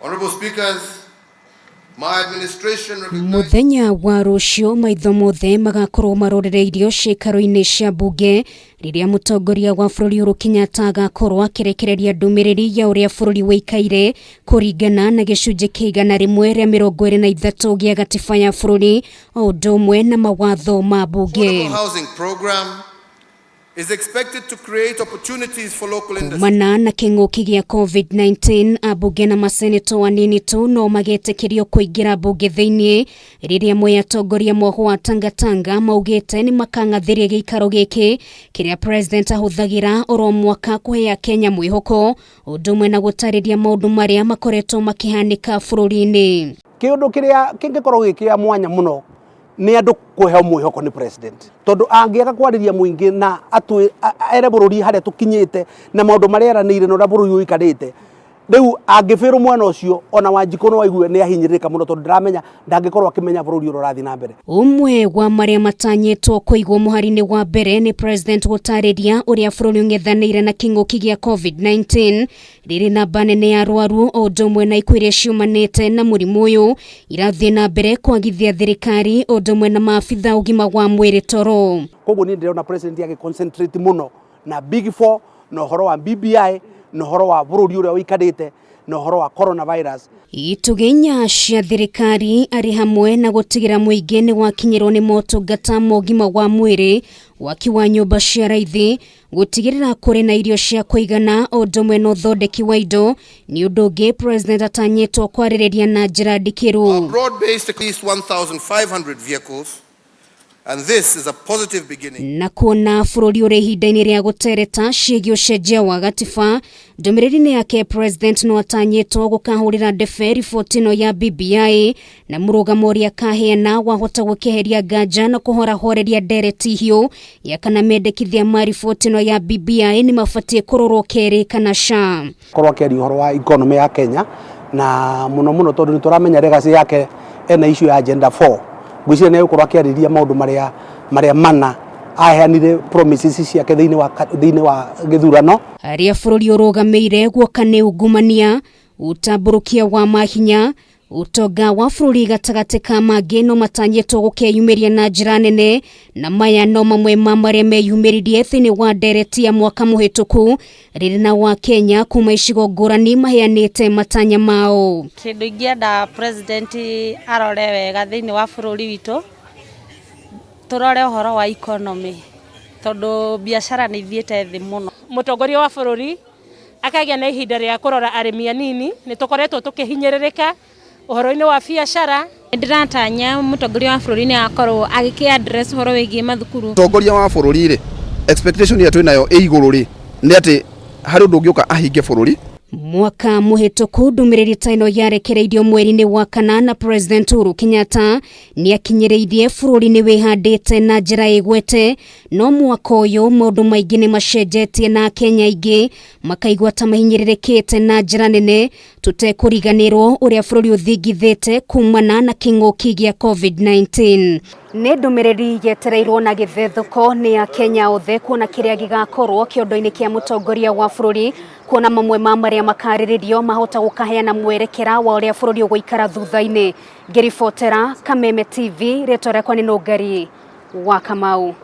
Honorable Speakers, my administration muthenya wa rucio maitho mothe magakorwo marorereirio ciikaro-ini cia mbunge riria mutongoria wa bururi Uhuru Kenyatta agakorwo akirekereria ndumiriri ya uria bururi wikaire kuringana na gicunji kia 123 gia gatiba ya bururi o undu umwe na mawatho ma mbunge. is expected to create opportunities for local industry. Mana na king'uki gia COVID-19 abunge na maseneto anini tu no magetikirio kuingira mbunge thiini riria mwe atongoria moho wa Tangatanga maugite ni makang'athiria giikaro giki kiria president ahuthagira oro mwaka kuhea Kenya mwihoko undu umwe na gutariria maundu maria makoretwo makihanika bururi-ini. Kiundu kiria kingikorwo gikia mwanya muno ni andu kuheo mwihoko ni president tondu angiaga kwariria muingi na ere bururi haria tukinyite na maundu maria eranire no bururi uikarite riu angifirwo mwana ucio ona Wanjiku no waigue ni ahinyirika muno tondu ndiramenya ndangikorwo akimenya bururi urathi na mbere. Umwe wa maria matanyitwo kuigwo muhari-ini wa mbere ni president gutariria uria bururi ung'ethanire na king'uki gia COVID-19 riri na banene ya arwaru o undu umwe na ikuũ iria ciumanite na murimu uyu irathie na mbere kwagithia thirikari o undu umwe na maabitha ugima wa mwiri toro. Koguo ni ndirona president yake concentrate muno na Big Four na horo wa BBI na horo wa bururi uria wikarite na horo wa coronavirus. Itugenya cia thirikari ari hamwe na gutigira muingi ni wakinyirwo ni motungata mogima wa mwiri wakiwa nyumba cia raithi gutigirira kuri na irio cia kuigana o undu umwe no thondeki wa indo ni undu ungi president atanyitwo kwaririria na njira ndikiru. Broad based at least 1,500 vehicles. And this is a positive beginning. Na kuona bururi uri ihinda-ini ria gutereta ciĩgiĩ ũcenjia wa gatiba ndumiriri-ini yake president no atanyitwo gukahurira ndebe riboti ĩno ya BBI na mũrũgamo ũrĩa akaheana wahota gũkeheria nganja na kũhorahoreria ndereti hiũ ya kana mendekithia ma riboti ĩno ya BBI ni mabatie kũrorwo kerĩ kana ca. Korwo keri horo wa economy ya Kenya na muno tondu ni turamenya legacy yake ena issue ya agenda 4 gwicire ne ukorwo akiariria maundu maria mana aheanire promises ciake thiini wa githurano aria bururi urugameire guoka ni ungumania utamburukia wa mahinya utonga wa bururi gatagati ka mangi no matanyitwo gukeyumiria na njira nene na maya no mamwe ma maria meyumiririe thiini wa ndereti ya mwaka muhituku riri na wa Kenya kuma icigo ngurani maheanite matanya mao. Kindu ingienda president arore wega thiini wa bururi witu turore uhoro wa economy tondu biashara ni ithiete thi muno. Mutongoria wa bururi akagia na ihinda ria kurora arimi anini ni tukoretwo tukihinyiririka uhoro-ini wa biashara. Ndiratanya mutongoria wa bururi ni akorwo agiki address uhoro wigie mathukuru. Mutongoria wa bururi ri expectation ya twinayo iguru ri ni ati hari undu ungiuka ahinge bururi. Mwaka muhituku ndumiriri ta ino yarekereirio mweri-ini wa kana na president Uhuru Kenyatta ni akinyireirie bururi ni wihandite na njira igwete no mwaka uyu maundu maingi ni macenjetie na Kenya ingi makaigwa ta mahinyiririkite na njira nene tutekuriganirwo uria bururi uthingithite kumana na king'uki gia COVID-19. Ni ndumiriri yetereirwo na githethuko ni ya Kenya othe kuona kiria gigakorwo kiondo-ini kia mutongoria wa bururi kuona mamwe ma maria makariririo mahota gukaheana mwerekera wa uria bururi uguikara thutha-ini. Ngiribotera Kameme TV, rĩtwa rĩakwa nĩ Nũngari wa Kamau.